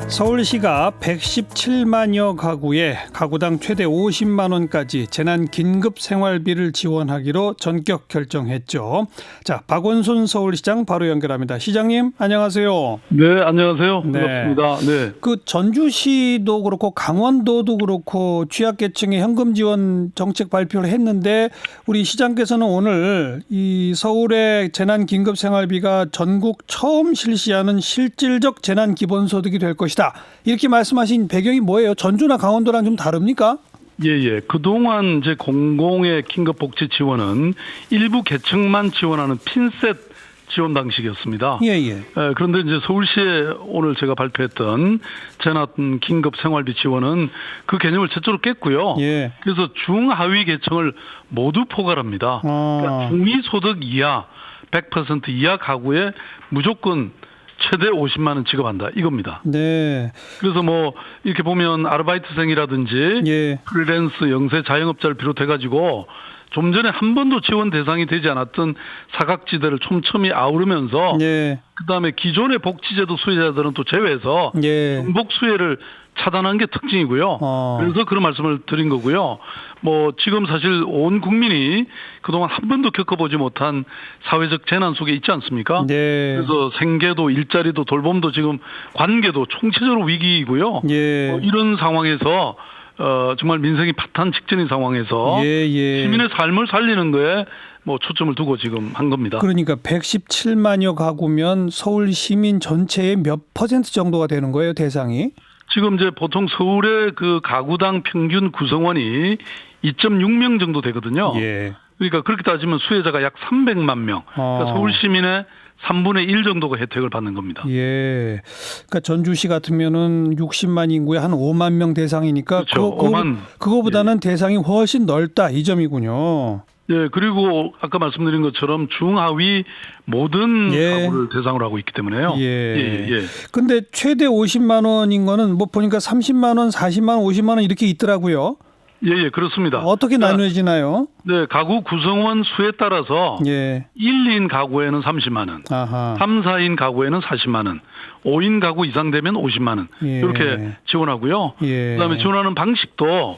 서울시가 117만여 가구에 가구당 최대 50만 원까지 재난 긴급 생활비를 지원하기로 전격 결정했죠. 자, 박원순 서울시장 바로 연결합니다. 시장님, 안녕하세요. 네, 안녕하세요. 네. 반갑습니다. 네. 그 전주시도 그렇고 강원도도 그렇고 취약계층의 현금 지원 정책 발표를 했는데 우리 시장께서는 오늘 이 서울의 재난 긴급 생활비가 전국 처음 실시하는 실질적 재난 기본소득이 될 것이다. 이렇게 말씀하신 배경이 뭐예요? 전주나 강원도랑 좀 다릅니까? 예. 그동안 이제 공공의 긴급복지 지원은 일부 계층만 지원하는 핀셋 지원 방식이었습니다. 예. 그런데 이제 서울시에 오늘 제가 발표했던 재난 긴급 생활비 지원은 그 개념을 최초로 깼고요. 예. 그래서 중하위 계층을 모두 포괄합니다. 그러니까 중위소득 이하 100% 이하 가구에 무조건 최대 50만 원 지급한다 이겁니다. 네. 그래서 뭐 이렇게 보면 아르바이트생이라든지 예. 프리랜서 영세 자영업자를 비롯해 가지고 좀 전에 한 번도 지원 대상이 되지 않았던 사각지대를 촘촘히 아우르면서 예. 그다음에 기존의 복지제도 수혜자들은 또 제외해서 예. 중복 수혜를 차단한 게 특징이고요. 그래서 그런 말씀을 드린 거고요. 뭐 지금 사실 온 국민이 그동안 한 번도 겪어보지 못한 사회적 재난 속에 있지 않습니까? 네. 그래서 생계도 일자리도 돌봄도 지금 관계도 총체적으로 위기이고요. 예. 이런 상황에서 정말 민생이 파탄 직전인 상황에서 예. 시민의 삶을 살리는 거에 뭐 초점을 두고 지금 한 겁니다. 그러니까 117만여 가구면 서울 시민 전체의 몇 퍼센트 정도가 되는 거예요, 대상이? 지금 이제 보통 서울의 그 가구당 평균 구성원이 2.6명 정도 되거든요. 예. 그러니까 그렇게 따지면 수혜자가 약 300만 명. 그러니까 서울 시민의 3분의 1 정도가 혜택을 받는 겁니다. 예. 그러니까 전주시 같으면은 60만 인구에 한 5만 명 대상이니까 그렇죠. 5만. 그거보다는 대상이 훨씬 넓다 이 점이군요. 예, 그리고 아까 말씀드린 것처럼 중하위 모든 가구를 대상으로 하고 있기 때문에요. 예. 근데 최대 50만 원인 거는 뭐 보니까 30만 원, 40만 원, 50만 원 이렇게 있더라고요. 예, 그렇습니다. 어떻게 나누어지나요? 네, 가구 구성원 수에 따라서 1, 2인 가구에는 30만 원, 아하. 3, 4인 가구에는 40만 원, 5인 가구 이상 되면 50만 원 이렇게 지원하고요. 그다음에 지원하는 방식도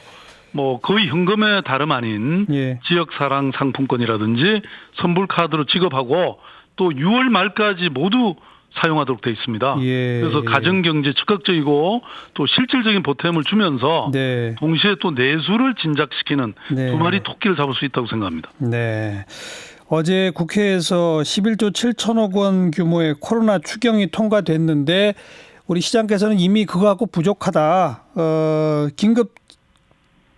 뭐 거의 현금의 다름 아닌 지역사랑 상품권이라든지 선불 카드로 지급하고 또 6월 말까지 모두 사용하도록 돼 있습니다. 그래서 가정경제 적극적이고 또 실질적인 보탬을 주면서 동시에 또 내수를 진작시키는 두 마리 토끼를 잡을 수 있다고 생각합니다. 네. 어제 국회에서 11조 7천억 원 규모의 코로나 추경이 통과됐는데 우리 시장께서는 이미 그거 갖고 부족하다. 긴급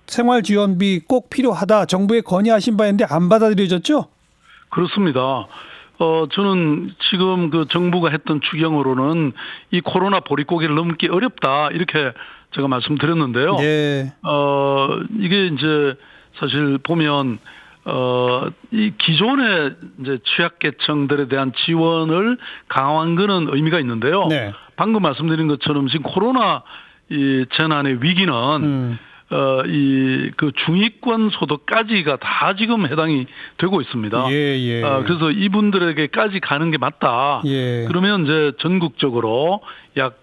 생활지원비 꼭 필요하다. 정부에 건의하신 바인데 안 받아들여졌죠? 그렇습니다. 저는 지금 그 정부가 했던 추경으로는 이 코로나 보릿고개를 넘기 어렵다 이렇게 제가 말씀드렸는데요. 이게 이제 사실 보면 이 기존의 이제 취약계층들에 대한 지원을 강화한 거는 의미가 있는데요. 방금 말씀드린 것처럼 지금 코로나 이 재난의 위기는 그 중위권 소득까지가 다 지금 해당이 되고 있습니다. 그래서 이분들에게까지 가는 게 맞다. 그러면 이제 전국적으로 약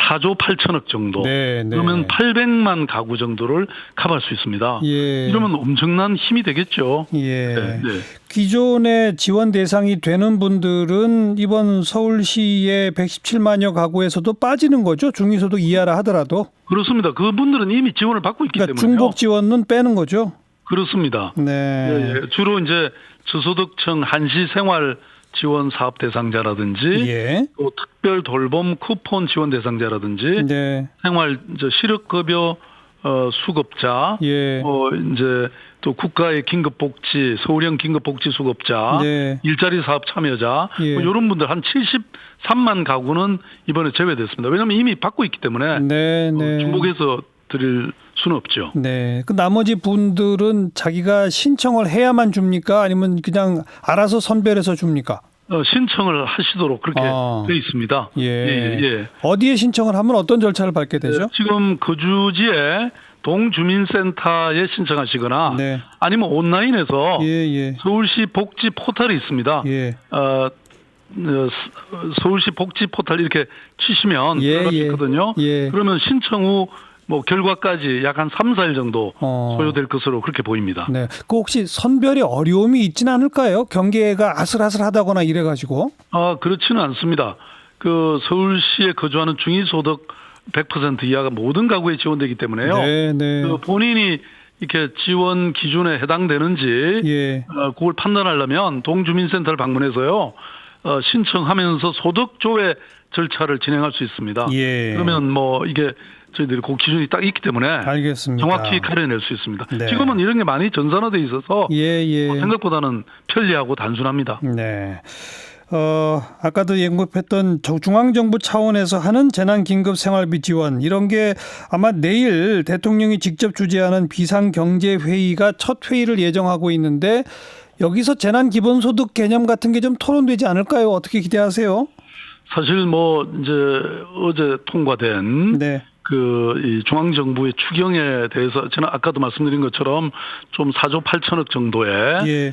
4조 8천억 정도. 그러면 800만 가구 정도를 커버할 수 있습니다. 이러면 엄청난 힘이 되겠죠. 기존의 지원 대상이 되는 분들은 이번 서울시의 117만여 가구에서도 빠지는 거죠? 중위소득 이하라 하더라도. 그렇습니다. 그분들은 이미 지원을 받고 있기 때문에요. 중복 지원은 빼는 거죠? 그렇습니다. 주로 이제 저소득층 한시생활 지원 사업 대상자라든지 또 특별 돌봄 쿠폰 지원 대상자라든지 생활 실업급여 수급자 이제 또 국가의 긴급복지 서울형 긴급복지 수급자 일자리 사업 참여자 뭐 이런 분들 한 73만 가구는 이번에 제외됐습니다. 왜냐하면 이미 받고 있기 때문에 중복해서 드릴 수는 없죠. 그 나머지 분들은 자기가 신청을 해야만 줍니까? 아니면 그냥 알아서 선별해서 줍니까? 신청을 하시도록 그렇게 돼 있습니다. 어디에 신청을 하면 어떤 절차를 밟게 되죠? 지금 거주지에 동주민센터에 신청하시거나 아니면 온라인에서 서울시 복지 포털이 있습니다. 서울시 복지 포털 이렇게 치시면 들어갈 수 있거든요. 그러면 신청 후 뭐 결과까지 약 한 3, 4일 정도 소요될 것으로 그렇게 보입니다. 네. 그 혹시 선별에 어려움이 있지는 않을까요? 경계가 아슬아슬하다거나 이래가지고? 그렇지는 않습니다. 그 서울시에 거주하는 중위소득 100% 이하가 모든 가구에 지원되기 때문에요. 그 본인이 이렇게 지원 기준에 해당되는지 그걸 판단하려면 동주민센터를 방문해서요. 신청하면서 소득 조회 절차를 진행할 수 있습니다. 그러면 뭐 이게 저희들이 그 기준이 딱 있기 때문에 알겠습니다. 정확히 가려낼 수 있습니다. 지금은 이런 게 많이 전산화돼 있어서 생각보다는 편리하고 단순합니다. 네. 아까도 언급했던 중앙정부 차원에서 하는 재난긴급생활비 지원 이런 게 아마 내일 대통령이 직접 주재하는 비상경제회의가 첫 회의를 예정하고 있는데 여기서 재난기본소득 개념 같은 게 좀 토론되지 않을까요? 어떻게 기대하세요? 사실 뭐 이제 어제 통과된 이 중앙정부의 추경에 대해서 저는 아까도 말씀드린 것처럼 좀 4조 8천억 정도의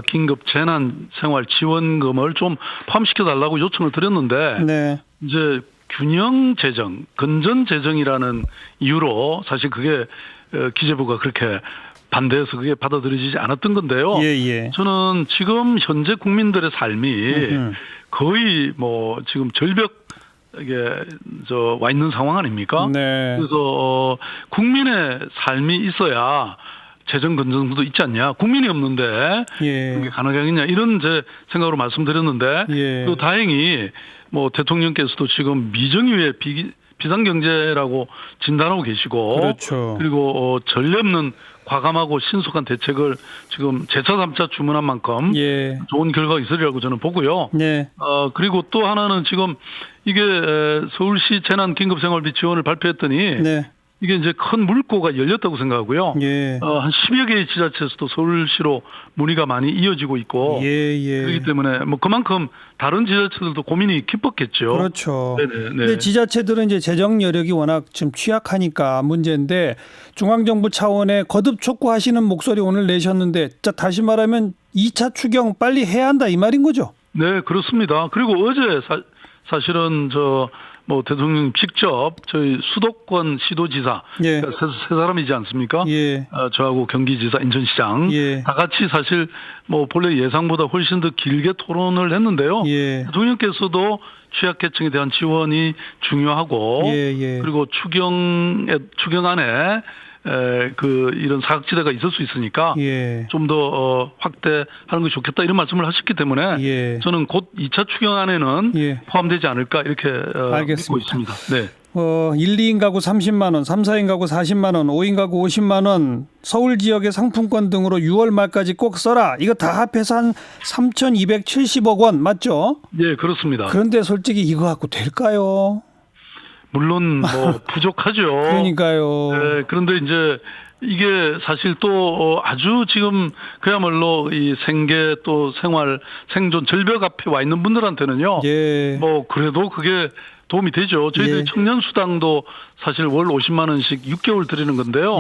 긴급 재난생활 지원금을 좀 포함시켜 달라고 요청을 드렸는데 이제 균형 재정, 건전 재정이라는 이유로 사실 그게 기재부가 그렇게 반대해서 그게 받아들여지지 않았던 건데요. 저는 지금 현재 국민들의 삶이 거의 뭐 지금 절벽 이게 와 있는 상황 아닙니까? 그래서 국민의 삶이 있어야 재정 건전성도 있지 않냐? 국민이 없는데 그게 가능하겠냐? 이런 제 생각으로 말씀드렸는데 또 다행히 뭐 대통령께서도 지금 미정유의 비상경제라고 진단하고 계시고 그리고 전례 없는 과감하고 신속한 대책을 지금 재차 3차 주문한 만큼 좋은 결과가 있으리라고 저는 보고요. 그리고 또 하나는 지금 이게 서울시 재난긴급생활비 지원을 발표했더니 이게 이제 큰 물꼬가 열렸다고 생각하고요. 한 10여 개의 지자체에서도 서울시로 문의가 많이 이어지고 있고 그렇기 때문에 뭐 그만큼 다른 지자체들도 고민이 깊었겠죠. 그렇죠. 근데 지자체들은 이제 재정 여력이 워낙 좀 취약하니까 문제인데 중앙정부 차원에 거듭 촉구하시는 목소리 오늘 내셨는데 다시 말하면 2차 추경 빨리 해야 한다 이 말인 거죠? 네, 그렇습니다. 그리고 어제 사실은 뭐 대통령 직접 저희 수도권 시도지사 세 사람이지 않습니까? 저하고 경기지사, 인천시장 다 같이 사실 뭐 본래 예상보다 훨씬 더 길게 토론을 했는데요. 대통령께서도 취약계층에 대한 지원이 중요하고 그리고 추경안에 이런 사각지대가 있을 수 있으니까 좀 더 확대하는 것이 좋겠다 이런 말씀을 하셨기 때문에 저는 곧 2차 추경안에는 포함되지 않을까 이렇게 믿고 있습니다. 1, 2인 가구 30만 원, 3, 4인 가구 40만 원, 5인 가구 50만 원, 서울 지역의 상품권 등으로 6월 말까지 꼭 써라. 이거 다 합해서 한 3,270억 원 맞죠? 네, 그렇습니다. 그런데 솔직히 이거 갖고 될까요? 물론 뭐 부족하죠. 그러니까요. 그런데 이제 이게 사실 또 아주 지금 그야말로 이 생계 또 생활 생존 절벽 앞에 와 있는 분들한테는요. 뭐 그래도 그게 도움이 되죠. 저희들이 청년 수당도 사실 월 50만 원씩 6개월 드리는 건데요.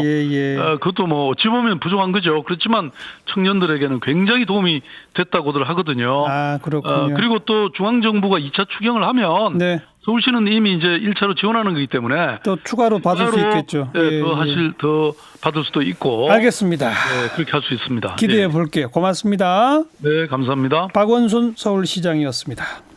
그것도 뭐 어찌 보면 부족한 거죠. 그렇지만 청년들에게는 굉장히 도움이 됐다고들 하거든요. 그렇군요. 그리고 또 중앙정부가 2차 추경을 하면 서울시는 이미 이제 1차로 지원하는 거기 때문에 또 추가로 받을 수 있겠죠. 더 받을 수도 있고. 알겠습니다. 그렇게 할 수 있습니다. 기대해 볼게요. 고맙습니다. 네, 감사합니다. 박원순 서울시장이었습니다.